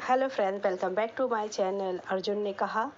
Hello friends, welcome back to my channel. Arjun ने कहा,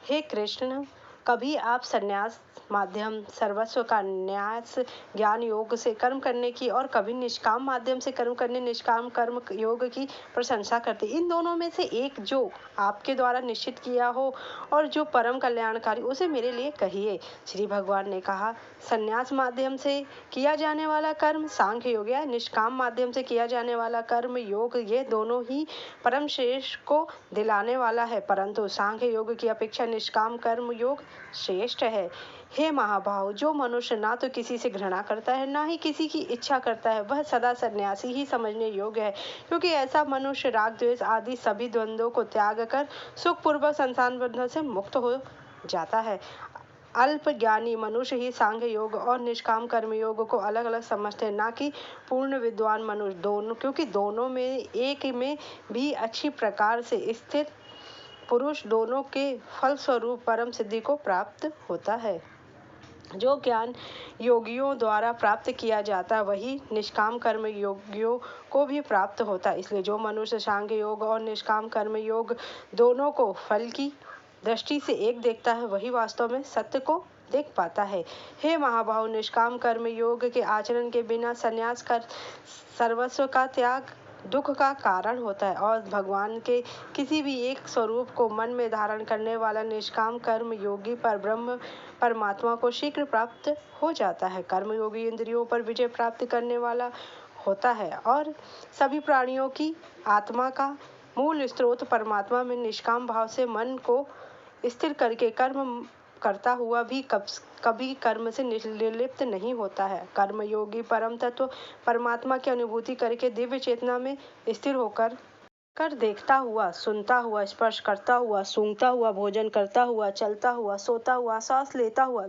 हे कृष्ण, कभी आप संन्यास माध्यम सर्वस्व का न्यास ज्ञान योग से कर्म करने की और कभी निष्काम माध्यम से कर्म करने निष्काम कर्म योग की प्रशंसा करते। इन दोनों में से एक जो आपके द्वारा निश्चित किया हो और जो परम कल्याणकारी, उसे मेरे लिए कहिए। श्री भगवान ने कहा, संन्यास माध्यम से किया जाने वाला कर्म सांख्य योग या निष्काम माध्यम से किया जाने वाला कर्म योग, ये दोनों ही परम श्रेष्ठ को दिलाने वाला है, परंतु सांख्य योग की अपेक्षा निष्काम कर्म योग श्रेष्ठ है। हे महाभाव, जो मनुष्य ना तो किसी से घृणा करता है, ना ही किसी की इच्छा करता है, वह सदा सन्यासी ही समझने योग्य है, क्योंकि ऐसा मनुष्य राग द्वेष आदि सभी द्वंद्वों को त्याग कर सुखपूर्वक संसार बंधन से मुक्त हो जाता है। अल्प ज्ञानी मनुष्य ही सांख्य योग और निष्काम कर्म योग को अलग अलग समझते हैं, ना कि पूर्ण विद्वान मनुष्य। दोनों, क्योंकि दोनों में एक में भी अच्छी प्रकार से स्थिर पुरुष दोनों के फल स्वरूप परम सिद्धि को प्राप्त होता है। जो ज्ञान योगियों द्वारा प्राप्त किया जाता, वही निष्काम कर्म योगियों को भी प्राप्त होता। इसलिए जो मनुष्य सांख्य योग और निष्काम कर्म योग दोनों को फल की दृष्टि से एक देखता है, वही वास्तव में सत्य को देख पाता है। हे महाभाव, निष्काम कर्म योग के आचरण के बिना संन्यास कर सर्वस्व का त्याग दुख का कारण होता है, और भगवान के किसी भी एक स्वरूप को मन में धारण करने वाला निष्काम कर्म योगी पर ब्रह्म परमात्मा को शीघ्र प्राप्त हो जाता है। कर्म योगी इंद्रियों पर विजय प्राप्त करने वाला होता है और सभी प्राणियों की आत्मा का मूल स्रोत परमात्मा में निष्काम भाव से मन को स्थिर करके कर्म करता हुआ भी कभी कर्म से निर्लिप्त नहीं होता है। कर्म योगी परम तत्व परमात्मा की अनुभूति करके दिव्य चेतना में स्थिर होकर देखता हुआ, सुनता हुआ, स्पर्श करता हुआ, सूंघता हुआ, भोजन करता हुआ, चलता हुआ, सोता हुआ, सांस लेता हुआ,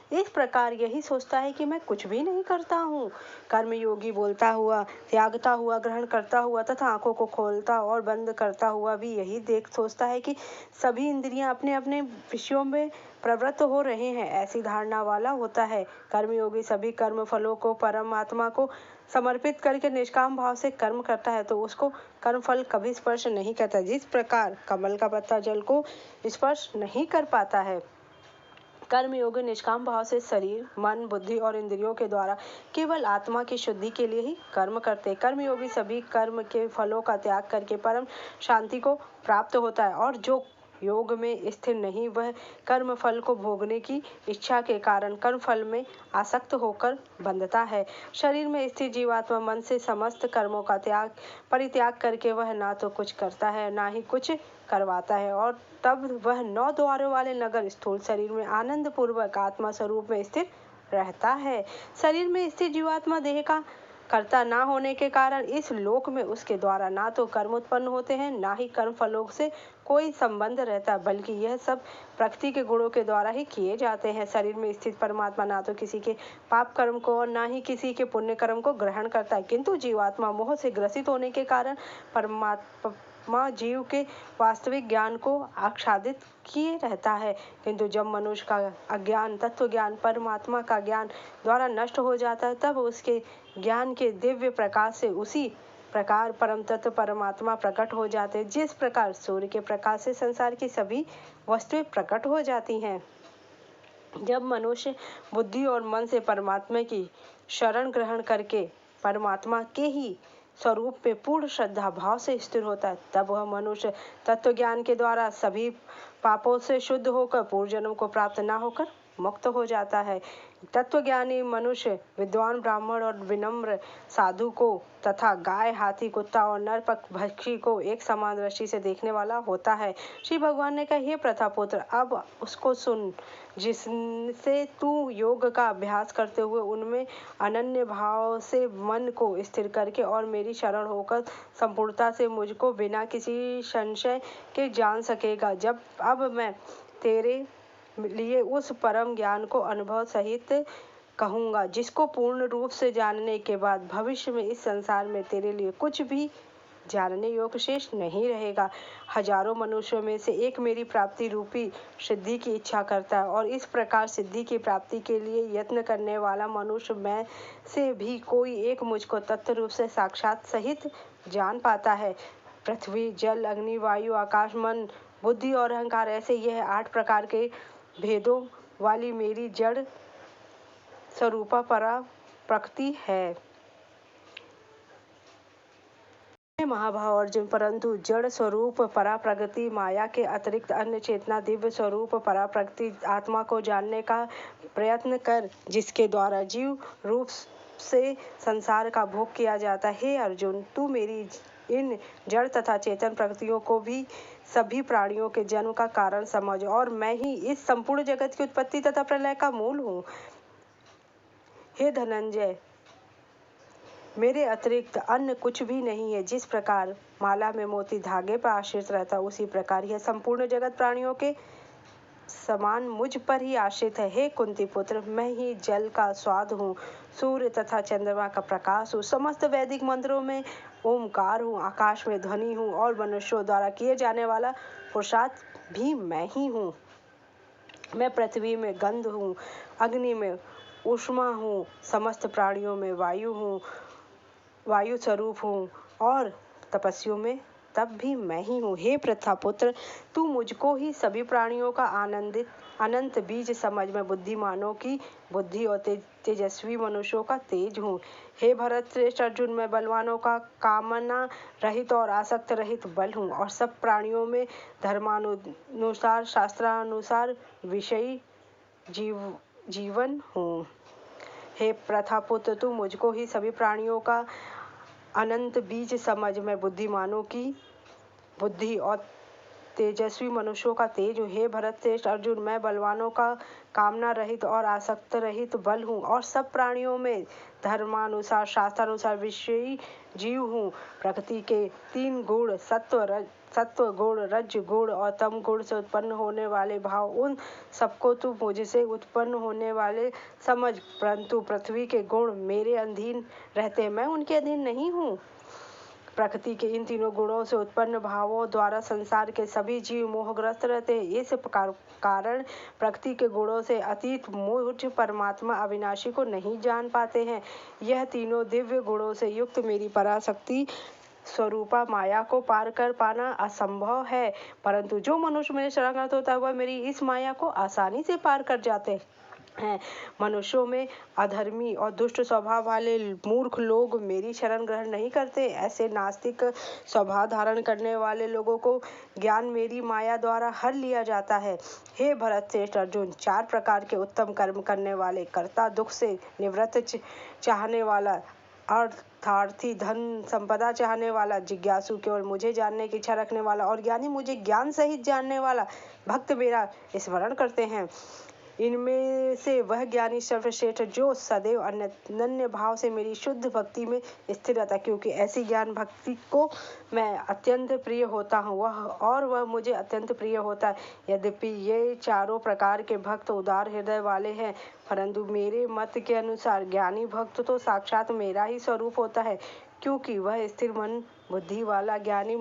इस प्रकार यही सोचता है कि मैं कुछ भी नहीं करता हूँ। कर्मयोगी बोलता हुआ, त्यागता हुआ, ग्रहण करता हुआ तथा आंखों को खोलता और बंद करता हुआ भी यही देख सोचता है कि सभी इंद्रियां अपने अपने विषयों में प्रवृत्त हो रहे हैं, ऐसी धारणा वाला होता है। कर्मयोगी सभी कर्म फलों को परमात्मा को समर्पित करके निष्काम भाव से कर्म करता है, तो उसको कर्म फल कभी स्पर्श नहीं करता। जिस प्रकार कमल का पत्ता जल को स्पर्श नहीं कर पाता है, कर्मयोगी निष्काम भाव से शरीर, मन, बुद्धि और इंद्रियों के द्वारा केवल आत्मा की शुद्धि के लिए ही कर्म करते। कर्मयोगी सभी कर्म के फलों का त्याग करके परम शांति को प्राप्त होता है, और जो योग में स्थिर नहीं, वह कर्म फल को भोगने की इच्छा के कारण कर्म फल में आसक्त होकर बंधता है। शरीर में स्थिर जीवात्मा मन से समस्त कर्मों का परित्याग करके वह ना तो कुछ करता है, ना ही कुछ करवाता है, और तब वह 9 द्वारों वाले नगर स्थूल शरीर में आनंद पूर्वक आत्मा स्वरूप में स्थिर रहता है। शरीर में स्थिर जीवात्मा देह का कर्ता ना होने के कारण इस लोक में उसके द्वारा ना तो कर्म उत्पन्न होते हैं, ना ही कर्म फलों से कोई संबंध रहता, बल्कि यह सब प्रकृति के गुणों के द्वारा ही किए जाते हैं। शरीर में स्थित परमात्मा ना तो किसी के पाप कर्म को और ना ही किसी के पुण्य कर्म को ग्रहण करता है, किंतु जीवात्मा मोह से ग्रसित होने के कारण परमात्मा जीव के वास्तविक ज्ञान को आच्छादित किए रहता है। किंतु जब मनुष्य का अज्ञान तत्व ज्ञान परमात्मा का ज्ञान द्वारा नष्ट हो जाता है, तब उसके ज्ञान के दिव्य प्रकाश से उसी प्रकार परम तत्व परमात्मा प्रकट हो जाते हैं, जिस प्रकार सूर्य के प्रकाश से संसार की सभी वस्तुएं प्रकट हो जाती हैं। जब मनुष्य बुद्धि और मन से परमात्मा की शरण ग्रहण करके परमात्मा के ही स्वरूप में पूर्ण श्रद्धा भाव से स्थिर होता है, तब वह मनुष्य तत्व ज्ञान के द्वारा सभी पापों से शुद्ध होकर पूर्व जन्म को प्राप्त न होकर मुक्त हो जाता है। तत्वज्ञानी मनुष्य विद्वान ब्राह्मण और विनम्र साधु को तथा गाय, हाथी, कुत्ता और नर भक्षी को एक समान दृष्टि से देखने वाला होता है। श्री भगवान ने कहा, हे प्रथापुत्र, अब उसको सुन जिससे तू योग का अभ्यास करते हुए उनमें अनन्य भाव से मन को स्थिर करके और मेरी शरण होकर संपूर्णता से मुझको बिना किसी संशय के जान सकेगा। अब मैं तेरे लिए उस परम ज्ञान को अनुभव सहित कहूँगा, जिसको पूर्ण रूप से जानने के बाद भविष्य में इस संसार में तेरे लिए कुछ भी जानने योग्य शेष नहीं रहेगा। हजारों मनुष्यों में से एक मेरी प्राप्ति रूपी सिद्धि की इच्छा करता है, और इस प्रकार सिद्धि की प्राप्ति के लिए यत्न करने वाला मनुष्य में से भी कोई एक मुझको तत्व रूप से साक्षात सहित जान पाता है। पृथ्वी, जल, अग्नि, वायु, आकाश, मन, बुद्धि और अहंकार, ऐसे यह 8 प्रकार के भेदों वाली मेरी जड़ स्वरूपा परा प्रकृति है। महाभाव अर्जुन, परंतु जड़ स्वरूप परा प्रकृति माया के अतिरिक्त अन्य चेतना दिव्य स्वरूप परा प्रकृति आत्मा को जानने का प्रयत्न कर, जिसके द्वारा जीव रूप से संसार का भोग किया जाता है। हे अर्जुन, तू मेरी इन जड़ तथा चेतन प्रकृतियों को भी सभी प्राणियों के जन्म का कारण समझ, और मैं ही इस संपूर्ण जगत की उत्पत्ति तथा प्रलय का मूल हूँ। हे धनंजय, मेरे अतिरिक्त अन्य कुछ भी नहीं है। जिस प्रकार माला में मोती धागे पर आश्रित रहता, उसी प्रकार यह संपूर्ण जगत प्राणियों के समान मुझ पर ही आश्रित है। हे कुंती पुत्र, मैं ही जल का स्वाद हूँ, सूर्य तथा चंद्रमा का प्रकाश हूँ, समस्त वैदिक मंत्रों में ओमकार हूँ, आकाश में ध्वनि हूँ, और मनुष्यों द्वारा किए जाने वाला पुरुषार्थ भी मैं ही हूँ। मैं पृथ्वी में गंध हूँ, अग्नि में ऊष्मा हूँ, समस्त प्राणियों में वायु हूँ, वायु स्वरूप हूँ, और तपस्वियों में तब भी मैं ही हूँ। हे प्रथापुत्र, तू मुझको ही सभी प्राणियों का अनंत बीज समझ। मैं बुद्धिमानों की बुद्धि और तेजस्वी मनुष्यों का तेज हूँ। हे भरत श्रेष्ठ अर्जुन, मैं बलवानों का कामना रहित और आसक्त रहित बल हूँ, और सब प्राणियों में धर्मानुसार शास्त्रानुसार विषयी जीवन हूँ। हे प्रथापुत्र, तू मुझको ही सभी प्राणियों का अनंत बीज समझ। मैं बुद्धिमानों की बुद्धि और तेजस्वी मनुष्यों का तेज हूँ। हे भरत श्रेष्ठ अर्जुन, मैं बलवानों का कामना रहित और आसक्त रहित बल हूँ, और सब प्राणियों में धर्मानुसार शास्त्रानुसार विषयी जीव हूँ। प्रकृति के 3 गुण सत्व गुण, रज गुण और तम गुण से उत्पन्न होने वाले भाव, उन सबको तू मुझसे उत्पन्न होने वाले समझ। परंतु पृथ्वी के गुण मेरे अधीन रहते, मैं उनके अधीन नहीं हूँ। प्रकृति के इन 3 गुणों से उत्पन्न भावों द्वारा संसार के सभी जीव मोहग्रस्त रहते हैं। इस कारण प्रकृति के गुणों से अतीत मुझ परमात्मा अविनाशी को नहीं जान पाते हैं। यह तीनों दिव्य गुणों से युक्त मेरी पराशक्ति स्वरूपा माया को पार कर पाना असंभव है, परंतु जो मनुष्य मेरे शरणागत होता है, वह मेरी इस माया को आसानी से पार कर जाते हैं। मनुष्यों में अधर्मी और दुष्ट स्वभाव वाले मूर्ख लोग मेरी शरण ग्रहण नहीं करते। ऐसे नास्तिक स्वभाव धारण करने वाले लोगों को ज्ञान मेरी माया द्वारा हर लिया जाता है। हे भरत श्रेष्ठ अर्जुन, 4 प्रकार के उत्तम कर्म करने वाले, कर्ता, दुख से निवृत्त चाहने वाला, अर्थार्थी, धन संपदा चाहने वाला, जिज्ञासु, केवल मुझे जानने की इच्छा रखने वाला, और ज्ञानी, मुझे ज्ञान सहित जानने वाला भक्त मेरा स्मरण करते हैं। इनमें से वह ज्ञानी सर्वश्रेष्ठ जो सदैव अनन्य भाव से मेरी शुद्ध भक्ति में स्थिर रहता है, क्योंकि ऐसी ज्ञान भक्ति को मैं अत्यंत प्रिय होता हूँ, वह मुझे अत्यंत प्रिय होता है। यद्यपि ये चारों प्रकार के भक्त उदार हृदय वाले हैं, परंतु मेरे मत के अनुसार ज्ञानी भक्त तो साक्षात मेरा ही स्वरूप होता है, क्योंकि वह स्थिर मन बुद्धि वाला ज्ञानी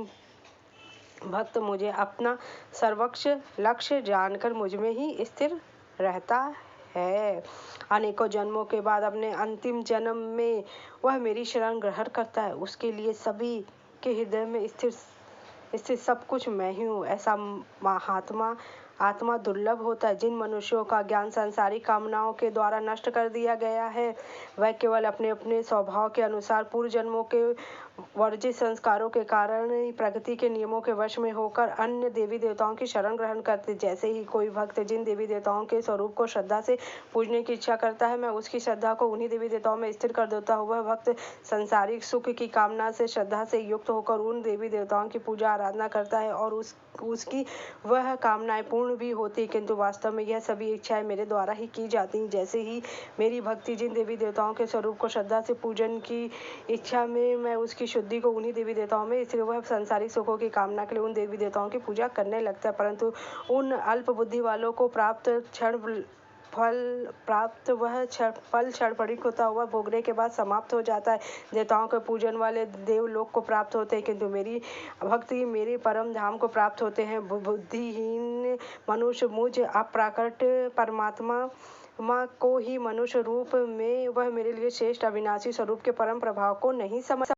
भक्त मुझे अपना सर्वोच्च लक्ष्य जानकर मुझ में ही स्थिर रहता है। अनेकों जन्मों के बाद अपने अंतिम जन्म में वह मेरी शरण ग्रहण करता है। उसके लिए सभी के हृदय में स्थिर सब कुछ मैं ही हूँ। ऐसा महात्मा आत्मा दुर्लभ होता है। जिन मनुष्यों का ज्ञान सांसारिक कामनाओं के द्वारा नष्ट कर दिया गया है, वह केवल अपने अपने स्वभाव के अनुसार पूर्व जन्मों के वर्जित संस्कारों के कारण प्रकृति के नियमों के वश में होकर अन्य देवी देवताओं की शरण ग्रहण करते। जैसे ही कोई भक्त जिन देवी देवताओं के स्वरूप को श्रद्धा से पूजने की इच्छा करता है, मैं उसकी श्रद्धा को उन्हीं देवी देवताओं में स्थिर कर देता हूँ। वह भक्त सांसारिक सुख की कामना से श्रद्धा से युक्त होकर उन देवी देवताओं की पूजा आराधना करता है, और उसकी वह कामनाएं पूर्ण भी होती, किंतु वास्तव में यह सभी इच्छाएं मेरे द्वारा ही की जाती हैं। जैसे ही मेरी भक्ति जिन देवी देवताओं के स्वरूप को श्रद्धा से पूजन की इच्छा में मैं उसकी शुद्धि को उन्हीं देवी देवताओं में, इसलिए वह सांसारिक सुखों की कामना के लिए उन देवी देवताओं की पूजा करने लगता है। परंतु उन अल्प बुद्धि वालों को वह फल क्षणभंगुर होता हुआ भोगने के बाद समाप्त हो जाता है। देवताओं के पूजन वाले देवलोक को प्राप्त होते हैं, किंतु मेरी भक्ति मेरे परम धाम को प्राप्त होते हैं। बुद्धिहीन मनुष्य मुझ अप्राकृत परमात्मा को ही मनुष्य रूप में वह मेरे लिए श्रेष्ठ अविनाशी स्वरूप के परम प्रभाव को नहीं समझ